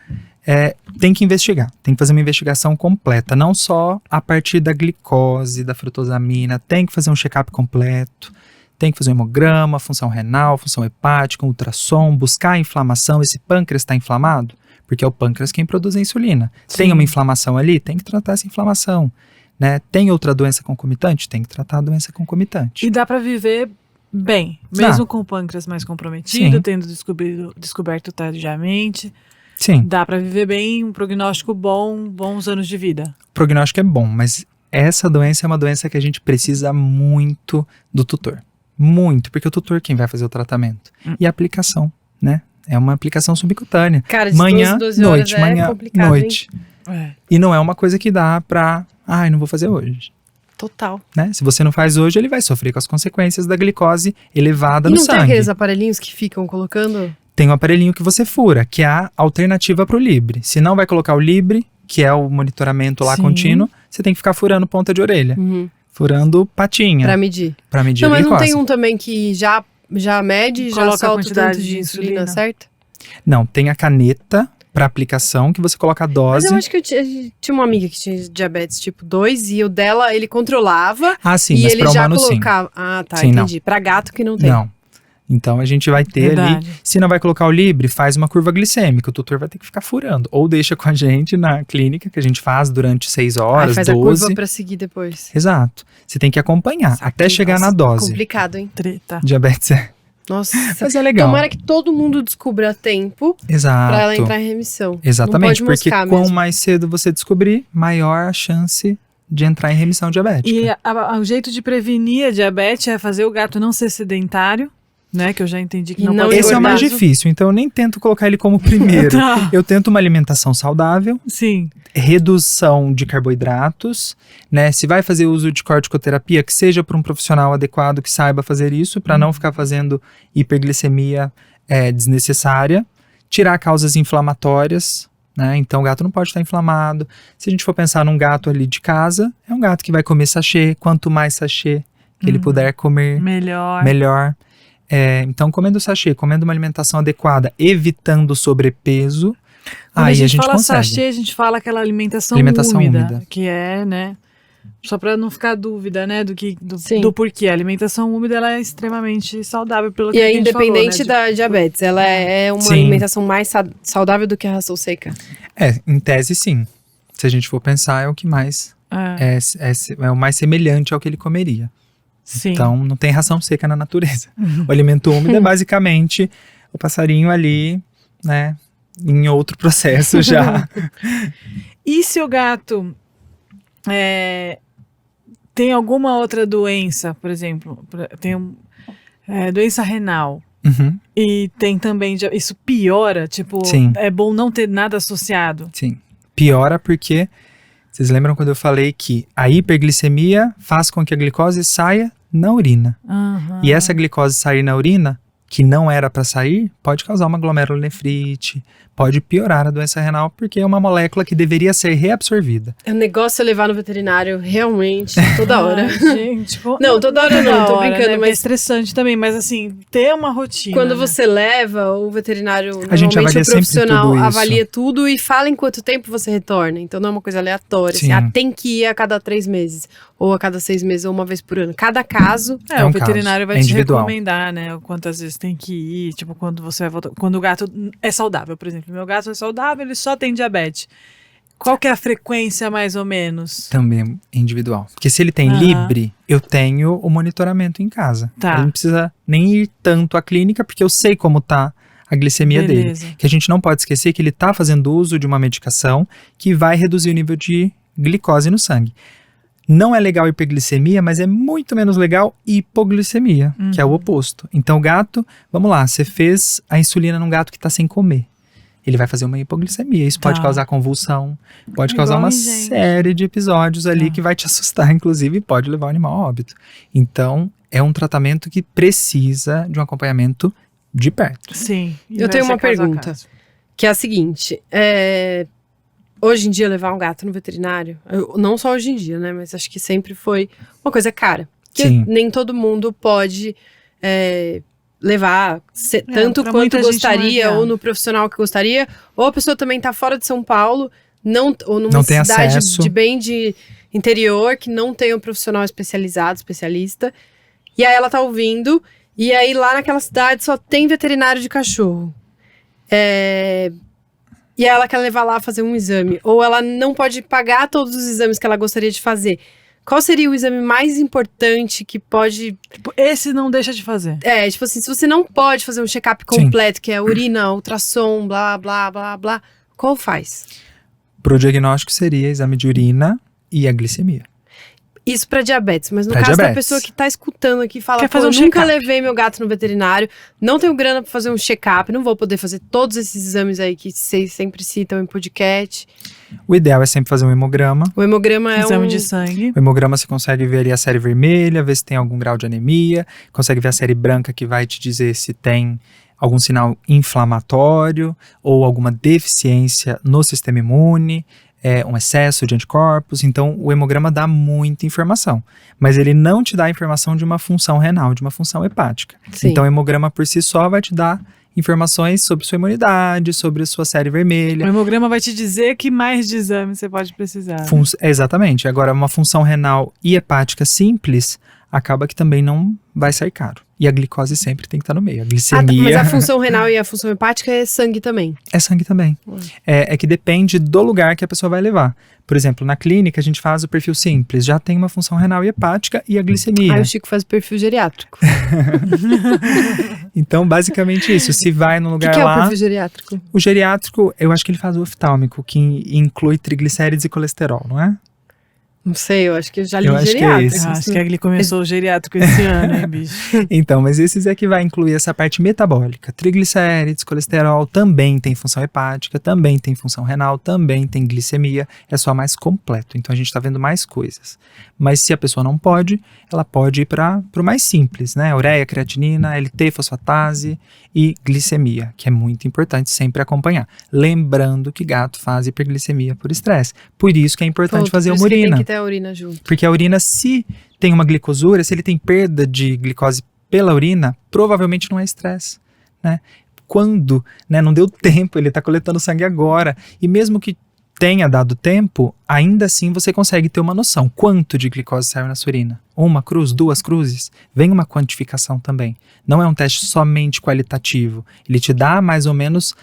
tem que investigar, tem que fazer uma investigação completa, não só a partir da glicose, da frutosamina, tem que fazer um check-up completo, tem que fazer um hemograma, função renal, função hepática, um ultrassom, buscar a inflamação. Esse pâncreas está inflamado? Porque é o pâncreas quem produz a insulina. Sim. Tem uma inflamação ali? Tem que tratar essa inflamação. Né? Tem outra doença concomitante? Tem que tratar a doença concomitante. E dá para viver bem, mesmo com o pâncreas mais comprometido, tendo descoberto tardiamente. Sim. Dá para viver bem, um prognóstico bom, bons anos de vida. O prognóstico é bom, mas essa doença é uma doença que a gente precisa muito do tutor. Muito, porque o tutor é quem vai fazer o tratamento. E a aplicação, né? É uma aplicação subcutânea. Cara, de manhã, 12 noite, horas manhã, complicado, noite. E não é uma coisa que dá pra... não vou fazer hoje. Total. Né? Se você não faz hoje, ele vai sofrer com as consequências da glicose elevada no sangue. E não tem aqueles aparelhinhos que ficam colocando? Tem um aparelhinho que você fura, que é a alternativa pro Libre. Se não vai colocar o Libre, que é o monitoramento lá contínuo, você tem que ficar furando ponta de orelha. Furando patinha. Pra medir. Pra medir a glicose. Mas não tem um também que já mede e já solta o tanto de insulina, certo? Não, tem a caneta para aplicação que você coloca a dose. Mas eu acho que eu tinha uma amiga que tinha diabetes tipo 2 e o dela ele controlava. Sim, e mas ele pra já humano, colocava. Sim, entendi. Não. Pra gato que não tem. Não. Então a gente vai ter ali, se não vai colocar o Libre, faz uma curva glicêmica, o tutor vai ter que ficar furando. Ou deixa com a gente na clínica, que a gente faz durante 6 horas, faz 12. A curva pra seguir depois. Exato. Você tem que acompanhar, até chegar na dose. Complicado, hein? Treta. Diabetes Nossa, mas é legal. Tomara que todo mundo descubra a tempo. Exato. Pra ela entrar em remissão. Exatamente, não pode porque quanto mesmo. mais cedo você descobrir, maior a chance de entrar em remissão diabética. E o jeito de prevenir a diabetes é fazer o gato não ser sedentário, né? Que eu já entendi que não pode. Esse é o mais difícil, então eu nem tento colocar ele como primeiro. Eu tento uma alimentação saudável. Sim. Redução de carboidratos, né? Se vai fazer uso de corticoterapia, que seja por um profissional adequado que saiba fazer isso, para não ficar fazendo hiperglicemia desnecessária. Tirar causas inflamatórias, né? Então o gato não pode estar inflamado. Se a gente for pensar num gato ali de casa, é um gato que vai comer sachê. Quanto mais sachê que ele puder comer, melhor. Então, comendo sachê, comendo uma alimentação adequada, evitando sobrepeso, quando aí a gente fala consegue. sachê, a gente fala aquela alimentação úmida, que é, né? Só para não ficar dúvida, né, do porquê. A alimentação úmida, ela é extremamente saudável, pelo que a gente falou. E é independente da diabetes, ela é uma alimentação mais saudável do que a ração seca? Em tese, sim. Se a gente for pensar, é o que mais é o mais semelhante ao que ele comeria. Sim. Então, não tem ração seca na natureza. O alimento úmido é basicamente o passarinho ali, né, em outro processo já. E se o gato tem alguma outra doença, por exemplo, tem doença renal, Uhum. E tem também, isso piora, tipo, Sim. é bom não ter nada associado. Sim. Piora porque, vocês lembram quando eu falei que a hiperglicemia faz com que a glicose saia na urina. Aham. E essa glicose sair na urina, que não era para sair, pode causar uma glomerulonefrite, pode piorar a doença renal, porque é uma molécula que deveria ser reabsorvida. É um negócio levar no veterinário, realmente, toda hora. Ai, gente, Não, toda hora não, tô brincando, né? É mas estressante também, mas assim, ter uma rotina. quando né? você leva, o veterinário, A gente normalmente avalia o sempre profissional tudo isso. avalia tudo e fala em quanto tempo você retorna. Então não é uma coisa aleatória. Assim, Sim. tem que ir a cada 3 meses, ou a cada 6 meses, ou uma vez por ano. Cada caso. É, É o um veterinário caso, vai é te individual. recomendar, né? Quantas vezes tem que ir, tipo, quando você vai voltar. Quando o gato é saudável, por exemplo. Meu gato é saudável, ele só tem diabetes. Qual que é a frequência, mais ou menos? Também é individual. Porque se ele tem Aham. Libre, eu tenho o monitoramento em casa. Tá. Ele não precisa nem ir tanto à clínica, porque eu sei como tá a glicemia dele. Beleza. Que a gente não pode esquecer que ele tá fazendo uso de uma medicação que vai reduzir o nível de glicose no sangue. Não é legal hiperglicemia, mas é muito menos legal hipoglicemia, que é o oposto. Então o gato, vamos lá, você fez a insulina num gato que tá sem comer. Ele vai fazer uma hipoglicemia. Isso pode Tá. causar convulsão, pode Igual causar uma em gente. série de episódios ali Tá. que vai te assustar, inclusive, e pode levar o animal a óbito. Então, é um tratamento que precisa de um acompanhamento de perto. Sim. E Eu vai tenho ser uma caso a pergunta. caso. Que é a seguinte, hoje em dia levar um gato no veterinário, não só hoje em dia, né, mas acho que sempre foi uma coisa cara. Que Sim. nem todo mundo pode levar tanto pra quanto muita gente não é gostaria, viável. ou no profissional que gostaria, ou a pessoa também tá fora de São Paulo, ou numa Não tem cidade acesso. de interior, que não tem um profissional especializado, especialista, e aí ela tá ouvindo, e aí lá naquela cidade só tem veterinário de cachorro. E ela quer levar lá fazer um exame, ou ela não pode pagar todos os exames que ela gostaria de fazer. Qual seria o exame mais importante que pode... Tipo, esse não deixa de fazer. tipo assim, se você não pode fazer um check-up Sim. completo, que é urina, ultrassom, blá, blá, blá, blá, qual faz? Pro diagnóstico seria exame de urina e a glicemia. Isso pra diabetes, mas no Pra caso da diabetes. pessoa que tá escutando aqui, fala, Quer fazer eu um nunca check-up. levei meu gato no veterinário, não tenho grana pra fazer um check-up, não vou poder fazer todos esses exames aí que vocês sempre citam em podcast. O ideal é sempre fazer um hemograma. O hemograma é Exame um... de sangue. O hemograma você consegue ver ali a série vermelha, ver se tem algum grau de anemia, consegue ver a série branca que vai te dizer se tem algum sinal inflamatório ou alguma deficiência no sistema imune, um excesso de anticorpos. Então o hemograma dá muita informação, mas ele não te dá a informação de uma função renal, de uma função hepática. Sim. Então o hemograma por si só vai te dar informações sobre sua imunidade, sobre a sua série O vermelha. hemograma vai te dizer que mais de exame você pode precisar. né? Exatamente. Agora, uma função renal e hepática simples acaba que também não vai sair caro. E a glicose sempre tem que estar no meio. A glicemia mas a função renal e a função hepática é sangue também. é sangue também. É que depende do lugar que a pessoa vai levar. Por exemplo, na clínica a gente faz o perfil simples. Já tem uma função renal e hepática e a glicemia. Aí o Chico faz perfil geriátrico. Então, basicamente isso. Se vai no O lugar que é o lá... perfil geriátrico? O geriátrico, eu acho que ele faz o oftálmico, que inclui triglicérides e colesterol, não é? Não sei, eu acho que eu já li Eu acho que é geriátrico. esse. Acho que ele começou o geriátrico esse ano, hein, bicho? Então, mas esses é que vai incluir essa parte metabólica. Triglicérides, colesterol, também tem função hepática, também tem função renal, também tem glicemia. É só mais completo. Então a gente está vendo mais coisas. Mas se a pessoa não pode, ela pode ir para o mais simples, né? Ureia, creatinina, LT, fosfatase e glicemia, que é muito importante sempre acompanhar. Lembrando que gato faz hiperglicemia por estresse. Por isso que é importante fazer por uma isso que urina. tem que ter a urina junto. Porque a urina, se tem uma glicosúria, se ele tem perda de glicose pela urina, provavelmente não é estresse, né? Quando, né, não deu tempo, ele está coletando sangue agora, e mesmo que tenha dado tempo, ainda assim você consegue ter uma noção. Quanto de glicose saiu na sua urina? 1 cruz, 2 cruzes? Vem uma quantificação também. Não é um teste somente qualitativo. Ele te dá mais ou menos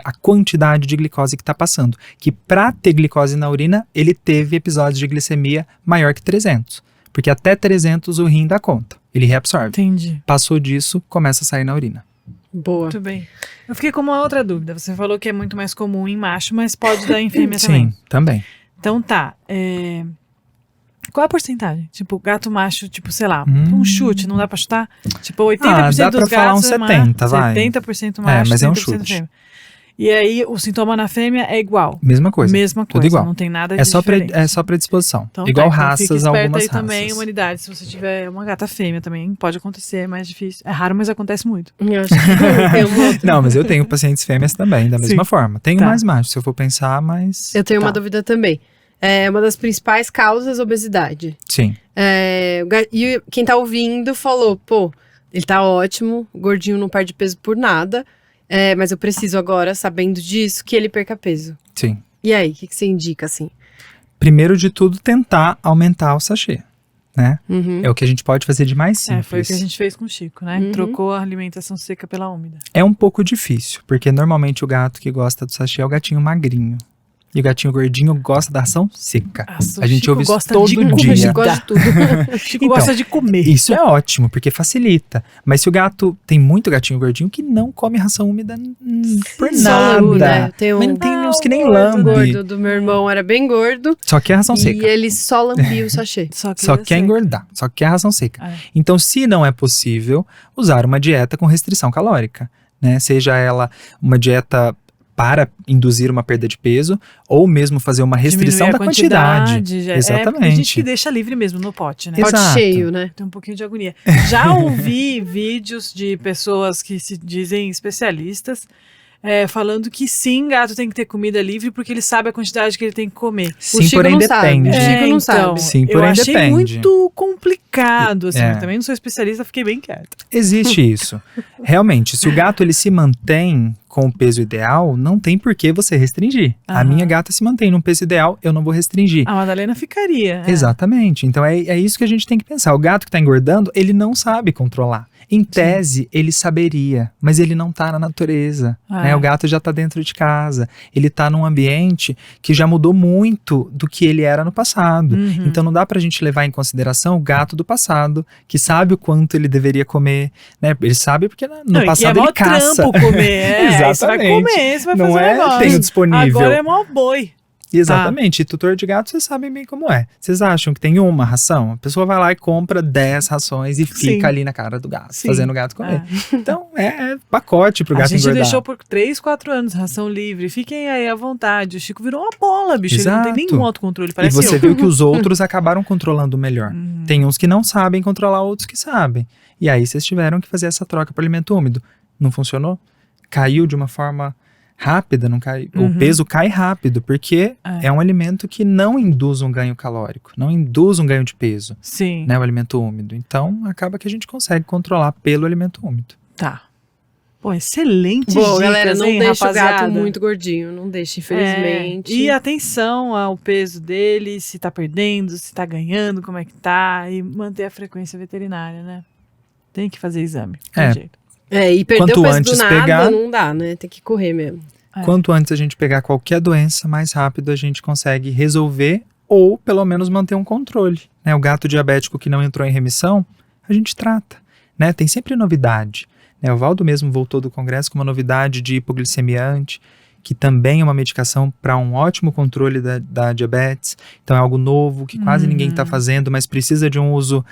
a quantidade de glicose que está passando. Que para ter glicose na urina, ele teve episódios de glicemia maior que 300. Porque até 300 o rim dá conta. Ele reabsorve. Entendi. Passou disso, começa a sair na urina. Boa. Muito bem. Eu fiquei com uma outra dúvida. Você falou que é muito mais comum em macho, mas pode dar em fêmea também. Sim, também. Então tá. Qual é a porcentagem? Tipo, gato macho, tipo, sei lá, um chute, não dá pra chutar? Tipo, 80% dá pra dos falar gatos uns é 70, vai. 70% macho, mas é um 30% chute. fêmea. E aí, o sintoma na fêmea é igual. Mesma coisa. Mesma tudo coisa, igual. não tem nada de É só, diferente. é só predisposição. Então, igual então raças, fica esperto algumas aí raças. também, humanidade. Se você tiver uma gata fêmea também, pode acontecer, é mais difícil. É raro, mas acontece muito. Eu acho que tem uma outra. Não, mas eu tenho pacientes fêmeas também, da mesma forma. Tenho Tá. mais machos, se eu for pensar, mas... Eu tenho uma Tá. dúvida também. Uma das principais causas, obesidade. Sim. E quem tá ouvindo falou, pô, ele tá ótimo, gordinho não perde peso por nada, mas eu preciso agora, sabendo disso, que ele perca peso. Sim. E aí, o que você indica, assim? Primeiro de tudo, tentar aumentar o sachê, né? Uhum. É o que a gente pode fazer de mais simples. Foi o que a gente fez com o Chico, né? Uhum. Trocou a alimentação seca pela úmida. É um pouco difícil, porque normalmente o gato que gosta do sachê é o gatinho magrinho. E o gatinho gordinho gosta da ração seca. Nossa, A gente Chico ouve isso gosta todo de dia. comida. A gente gosta de tudo. O Chico Então, gosta de comer. Isso é ótimo, porque facilita. Mas se o gato... Tem muito gatinho gordinho que não come ração úmida por Só nada. lambe, né? Tem Mas tem uns que nem O lambe. gordo do meu irmão era bem gordo. Só que é ração E seca. ele só lambia o sachê. Só quer engordar. Só quer ração seca. É. Então, se não é possível, usar uma dieta com restrição calórica, né? Seja ela uma dieta para induzir uma perda de peso, ou mesmo fazer uma restrição Diminuir da a quantidade. já. Exatamente. Tem gente que deixa livre mesmo no pote, né? Exato. Pote cheio, né? Tem um pouquinho de agonia. Já ouvi vídeos de pessoas que se dizem especialistas falando que sim, gato tem que ter comida livre porque ele sabe a quantidade que ele tem que comer. Sim, Chico porém não sabe. depende. O Chico não então, sabe. Sim, eu porém achei depende. muito complicado, assim. É. Eu também não sou especialista, fiquei bem quieta. Existe isso. Realmente, se o gato ele se mantém com o peso ideal, não tem por que você restringir. A Aham. minha gata se mantém num peso ideal, eu não vou restringir. A Madalena ficaria. Exatamente. Então é isso que a gente tem que pensar. O gato que está engordando, ele não sabe controlar. Em tese, ele saberia, mas ele não está na natureza. Né? O gato já está dentro de casa. Ele está num ambiente que já mudou muito do que ele era no passado. Uhum. Então não dá pra gente levar em consideração o gato do passado, que sabe o quanto ele deveria comer. Né? Ele sabe porque no passado é ele mó caça. trampo comer. Aí você vai Exatamente. comer, você vai Não fazer é um negócio. tenho disponível. Agora é mó boi. Exatamente. E tutor de gato, vocês sabem bem como é. Vocês acham que tem uma ração? A pessoa vai lá e compra 10 rações e fica ali na cara do gato, fazendo o gato comer. Então, é pacote pro gato engordar. A gente engordar. deixou por 3, 4 anos ração livre. Fiquem aí à vontade. O Chico virou uma bola, bicho. Exato. Ele não tem nenhum autocontrole. E Parece você eu. viu que os outros acabaram controlando melhor. Tem uns que não sabem controlar, outros que sabem. E aí vocês tiveram que fazer essa troca para alimento úmido. Não funcionou? Caiu de uma forma rápida, não cai, o peso cai rápido, porque é um alimento que não induz um ganho calórico, não induz um ganho de peso, Sim. né, o alimento úmido. Então, acaba que a gente consegue controlar pelo alimento úmido. Tá. Pô, excelente Bom, dicas, galera, não hein, deixa o gato rapaziada? muito gordinho, não deixa, infelizmente. E atenção ao peso dele, se tá perdendo, se tá ganhando, como é que tá, e manter a frequência veterinária, né? Tem que fazer exame, não tem jeito. E perder Quanto o peso antes do nada pegar- não dá, né? Tem que correr mesmo. Quanto antes a gente pegar qualquer doença, mais rápido a gente consegue resolver ou pelo menos manter um controle. Né? O gato diabético que não entrou em remissão, a gente trata. Né? Tem sempre novidade. Né? O Valdo mesmo voltou do congresso com uma novidade de hipoglicemiante, que também é uma medicação para um ótimo controle da diabetes. Então é algo novo que quase ninguém está fazendo, mas precisa de um uso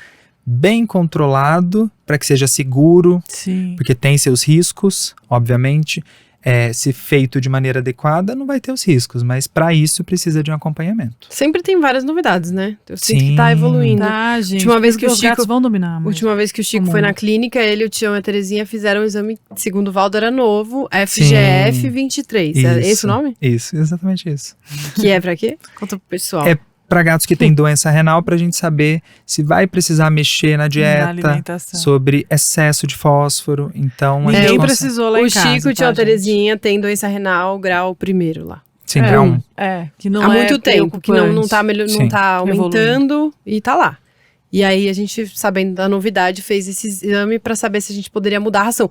bem controlado para que seja seguro, Sim. porque tem seus riscos, obviamente. Se feito de maneira adequada, não vai ter os riscos, mas para isso precisa de um acompanhamento. Sempre tem várias novidades, né? Eu sinto Sim. que tá evoluindo. Tá, gente. Última vez que porque o os gatos Chico- vão dominar. Mas... Última vez que o Chico Comum. foi na clínica, ele, o Tião e a Terezinha fizeram um exame, segundo o Valdo era novo, FGF 23. É esse o nome? Isso, exatamente isso. Que é pra quê? Conta pro pessoal. É para gatos que têm doença renal, para a gente saber se vai precisar mexer na Na dieta, alimentação. sobre excesso de fósforo. Então, a gente Ninguém consegue- precisou lá O em casa, Chico e o Tião e a tá, gente? Terezinha têm doença renal grau primeiro lá. Sim, grau 1. Que não Há é muito tempo, que não tá, preocupante. não Sim. tá aumentando e tá lá. E aí a gente, sabendo da novidade, fez esse exame pra saber se a gente poderia mudar a ração.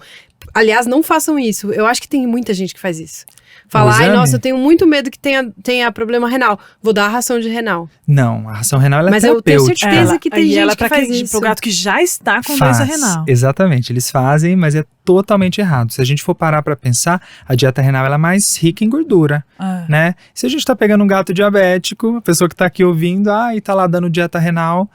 Aliás, não façam isso. Eu acho que tem muita gente que faz isso. Fala, ai, exame? nossa, eu tenho muito medo que tenha problema renal. Vou dar a ração de renal. Não, a ração renal ela é Mas eu tenho terapêutica. certeza que tem e ela gente que faz isso. Pro gato que já está com Faz, doença renal. exatamente, eles fazem, mas é totalmente errado. Se a gente for parar pra pensar, a dieta renal ela é mais rica em gordura, né? Se a gente tá pegando um gato diabético, a pessoa que tá aqui ouvindo, e tá lá dando dieta renal,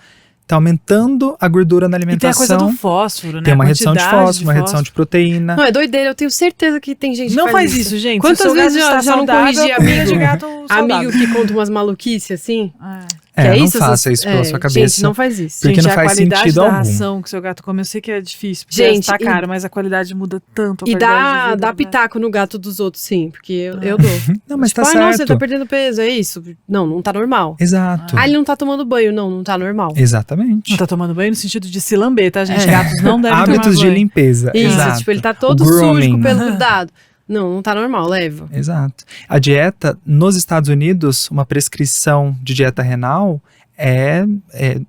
tá aumentando a gordura na E tem a alimentação. coisa do fósforo, né? Tem uma A redução de quantidade fósforo, uma redução de proteína. Não, é doideira. Eu tenho certeza que tem gente Não que faz isso, gente. Quantas Se o seu gato vezes está já não saudável, corrigi comida de amigo? gato saudável. Amigo que conta umas maluquices assim. É. Que não isso, faça isso pela sua cabeça. Gente, não faz isso. Porque Gente, não a faz qualidade sentido da algum. ração que seu gato come, eu sei que é difícil, porque Gente, tá caro, mas a qualidade muda tanto. A E qualidade de vida, dá né? pitaco no gato dos outros, sim. Porque eu dou. Não, mas Tipo, tá nossa, ele certo. tá perdendo peso, é isso? Não tá normal. Exato. Ele não tá tomando banho. Não tá normal. Exatamente. Não tá tomando banho no sentido de se lamber, tá, gente? É. Gatos não devem tomar Hábitos de banho. limpeza. Isso, Exato. tipo, ele tá todo O sujo grooming. com o pelo grudado. Não tá normal, leva. Exato. A dieta, nos Estados Unidos, uma prescrição de dieta renal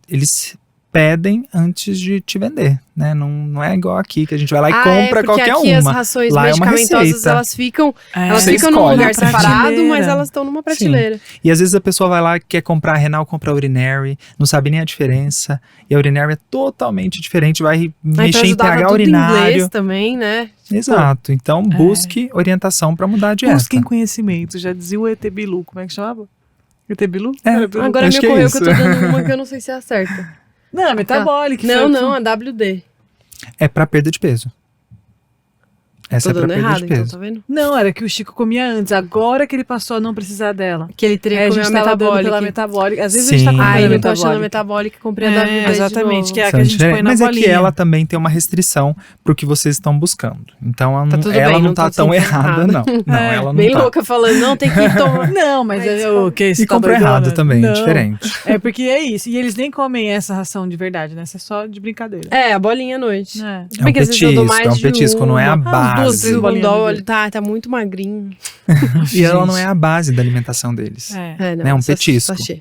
eles pedem antes de te vender, né? Não é igual aqui, que a gente vai lá e compra porque qualquer aqui uma. as rações Lá é uma medicamentosas, receita. elas ficam Você num escolhe. lugar Na separado, prateleira. mas elas estão numa prateleira. E às vezes a pessoa vai lá e quer comprar renal, compra urinary, não sabe nem a diferença. E a urinary é totalmente diferente, vai Aí mexer pra em ajudar, tá pH tudo em inglês urinário. também, né? Exato. Então busque orientação para mudar a dieta. Busquem conhecimento, já dizia o ET Bilu, como é que chamava? ET Bilu? É. Era Bilu? Agora me Acho que é ocorreu que eu tô isso. dando uma que eu não sei se é a certa. Não, é metabólico. Não, a WD. É para perda de peso. Essa Tô é para dando perda errado, de então, peso. tá vendo? Não, era que o Chico comia antes, agora que ele passou a não precisar dela. Que ele teria É, a que gente comer a tava dando pela metabólica. metabólica. Às vezes Sim. a gente tá comendo Ai, a não tô achando a metabólica. metabólica e comprei a WD Exatamente, de que é a novo. que a gente põe na Mas é bolinha. que ela também tem uma restrição pro que vocês estão buscando. Então ela, Tá não, tudo ela bem, não não tá tô tão sentindo errada, errado. não. Não, ela não Bem tá. louca falando, não, tem que tomar. Não, mas Ai, o que E comprou errado também, é diferente. É porque é isso. E eles nem comem essa ração de verdade, né? Isso é só de brincadeira. É, a bolinha à noite. É. Se bem que às vezes eu dou mais de petisco, não é a uma. duas, base. três O bolinhas de Gondol, dia. ele tá muito magrinho. E ela não é a base da alimentação deles. É. Né, um só- petisco. sachê.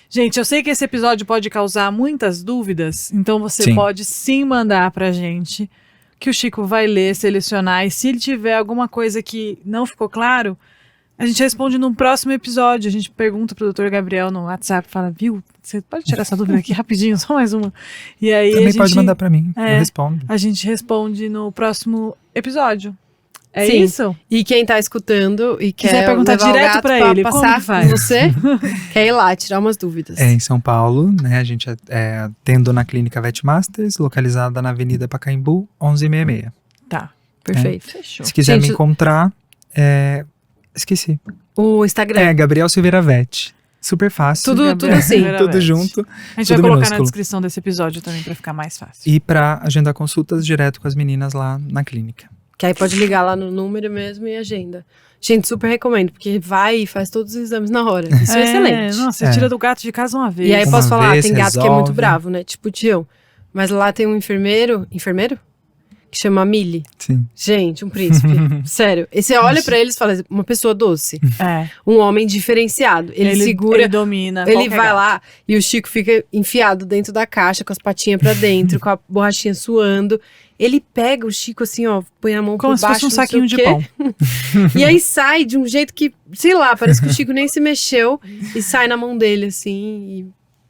Gente, eu sei que esse episódio pode causar muitas dúvidas, então você Sim. pode sim mandar pra gente, que o Chico vai ler, selecionar, e se ele tiver alguma coisa que não ficou claro, a gente responde num próximo episódio. A gente pergunta pro Dr. Gabriel no WhatsApp, fala, viu, você pode tirar essa dúvida aqui rapidinho, só mais uma. E aí Também a gente, pode mandar pra mim, É. eu respondo. a gente responde no próximo episódio. É Sim. isso? E quem tá escutando e Quiser quer perguntar levar o direto gato pra ele, como passar que faz? com você, quer ir lá, tirar umas dúvidas. É em São Paulo, né? A gente atendo na Clínica Vetmasters, localizada na Avenida Pacaembu, 1166. Tá, Perfeito. fechou. Se quiser Gente, me encontrar, esqueci. O Instagram. É Gabriel Silveira Vet. Super fácil. Tudo Gabriel assim. Silveira Tudo Vet. junto. A gente tudo vai colocar na minúsculo. descrição desse episódio também pra ficar mais fácil. E para agendar consultas direto com as meninas lá na clínica. Que aí pode ligar lá no número mesmo e agenda. Gente, super recomendo, porque vai e faz todos os exames na hora. Isso é excelente. Nossa, você É. tira do gato de casa uma vez. E aí Uma posso falar, vez tem gato que é muito resolve. bravo, né? Tipo o Tião. Mas lá tem um enfermeiro? Que chama Millie. Sim. Gente, um príncipe. Sério. E você olha pra eles e fala, uma pessoa doce. É. Um homem diferenciado. Ele segura, Ele domina. ele qualquer vai gato. lá e o Chico fica enfiado dentro da caixa, com as patinhas pra dentro, com a borrachinha suando. Ele pega o Chico assim, ó, põe a mão Como por se baixo, fosse um não sei saquinho o de quê. pão. E aí sai de um jeito que, sei lá, parece que o Chico nem se mexeu e sai na mão dele, assim,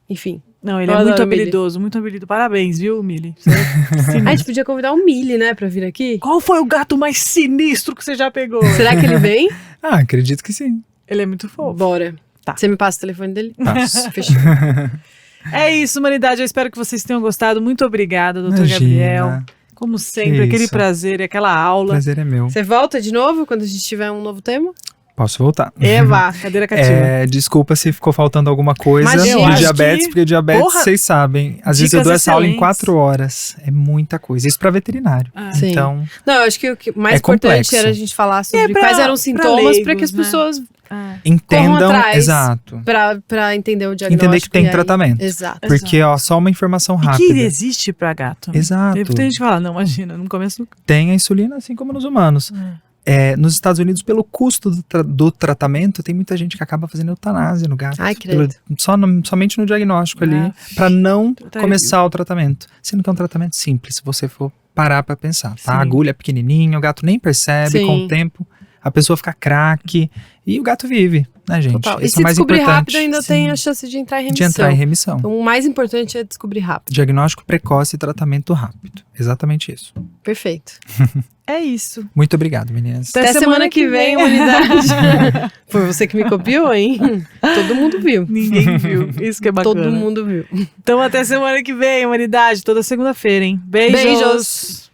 e, enfim. Não, ele Eu é muito adoro o Millie. habilidoso, muito habilidoso. Parabéns, viu, Millie? Você é A sinistro. gente podia convidar o Millie, né, pra vir aqui. Qual foi o gato mais sinistro que você já pegou? Será que ele vem? Ah, acredito que sim. Ele é muito fofo. Bora. Tá. Você me passa o telefone dele? Passo. Fechou. É isso, humanidade. Eu espero que vocês tenham gostado. Muito obrigada, doutor Imagina. Gabriel. Como sempre, Que aquele isso. prazer e aquela O aula. prazer é meu. Você volta de novo quando a gente tiver um novo tema? Posso voltar. Eva, cadeira cativa. Desculpa se ficou faltando alguma coisa Imagina. Eu de acho diabetes, que- porque diabetes, porra, vocês sabem. Às vezes eu dicas dou essa aula em excelentes. 4 horas. É muita coisa. Isso pra veterinário. Ah. Sim. Então, Não, eu acho que o que mais É importante complexo. era a gente falar sobre pra- quais eram os pra sintomas para que leigos, as né? pessoas Ah. entendam. atrás. Exato. pra entender o diagnóstico. Entender que tem e aí- tratamento. Exato. Porque, ó, só uma informação E rápida. que existe pra gato. Né? Exato. Tem gente que fala, não, imagina, no começo... Tem a insulina assim como nos humanos. Nos Estados Unidos, pelo custo do tratamento, tem muita gente que acaba fazendo eutanásia no gato. Ai, credo. Somente no diagnóstico ali, para não começar o tratamento. Sendo que é um tratamento simples, se você for parar para pensar, tá? A agulha é pequenininha, o gato nem percebe, com o tempo a pessoa fica craque e o gato vive, né, gente? Total. E Esse se é mais descobrir importante. rápido, ainda tem a chance de entrar em remissão. De entrar em remissão. Então, o mais importante é descobrir rápido. Diagnóstico precoce e tratamento rápido. Exatamente isso. Perfeito. É isso. Muito obrigado, meninas. Até semana que vem, humanidade. Foi você que me copiou, hein? Todo mundo viu. Ninguém viu. Isso que é bacana. Todo mundo viu. Então, até semana que vem, humanidade. Toda segunda-feira, hein? Beijos.